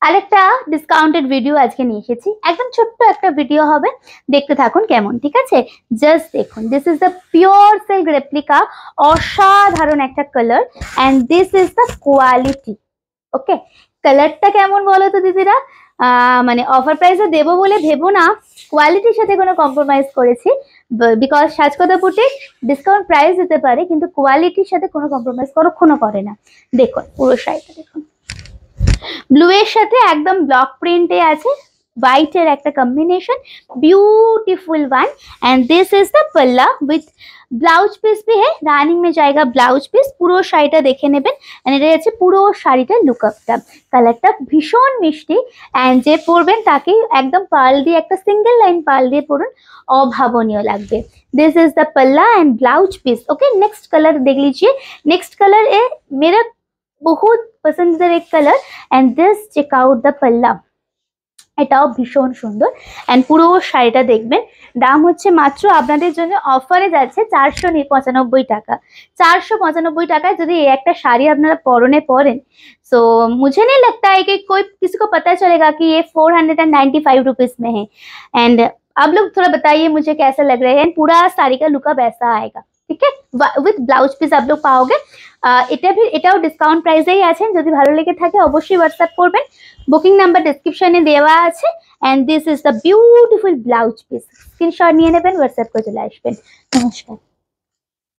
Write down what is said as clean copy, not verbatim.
আরেকটা discounted video আজকে নিয়ে এসেছি, একদম ছোট্ট একটা ভিডিও হবে, দেখতে থাকুন কেমন, ঠিক আছে? জাস্ট দেখুন, this is the pure silk replica, অসাধারণ একটা colour, and this is the quality. Okay, কালারটা কেমন বলো তো দিদিরা? মানে অফার প্রাইসে দেবো বলে ভেবো না, কোয়ালিটির সাথে কোনো কম্প্রোমাইজ করেছি, বিকজ সাজকতা বুটিক ডিসকাউন্ট প্রাইস দিতে পারে কিন্তু কোয়ালিটির সাথে কোনো কম্প্রোমাইজ কখনো করে না। দেখুন পুরো শাড়িটা দেখুন, ব্লু এর সাথে একদম ব্লক প্রিন্টে আছে, হোয়াইট এর একটা combination, beautiful one. And this is the पल्ला विथ ব্লাউজ পিস भी है, রানিং में जाएगा ব্লাউজ পিস। পুরো শাড়িটা দেখে নেবেন, এন্ড এটা হচ্ছে পুরো শাড়িটার লুকআপটা। কালারটা ভীষণ মিষ্টি, এন্ড যে পরবেন তাকে একদম পার্ল দিয়ে, একটা সিঙ্গেল লাইন পার্ল দিয়ে পরুন, অভাবনীয় লাগবে। This is the palla and blouse piece. Okay, next colour देख लीजिए। नेक्स्ट कलर है मेरा बहुत पसंदीदा एक colour, and this check out the palla, এটাও ভীষণ সুন্দর। এন্ড পুরো শাড়িটা দেখবেন, দাম হচ্ছে মাত্র আপনাদের জন্য অফারে যাচ্ছে 495 টাকা। 495 টাকায় যদি এই একটা শাড়ি আপনারা পরনে পরেন, सो मुझे नहीं लगता है कि कोई किसी को पता चलेगा कि ये 495 रुपीज में है। एंड आप लोग थोड़ा बताइए मुझे कैसा लग रहा है, एंड पूरा साड़ी का लुकअप ऐसा आएगा, ঠিক আছে? উইথ ব্লাউজ পিস आप लोग पाओगे। এটাও ডিসকাউন্ট প্রাইসেই আছে, যদি ভালো লেগে থাকে অবশ্যই হোয়াটসঅ্যাপ করবেন, বুকিং নাম্বার ডেসক্রিপশনে দেওয়া আছে। And this is the beautiful blouse piece, screenshot নিয়ে নেবেন, হোয়াটসঅ্যাপ করে চলে আসবেন। নমস্কার।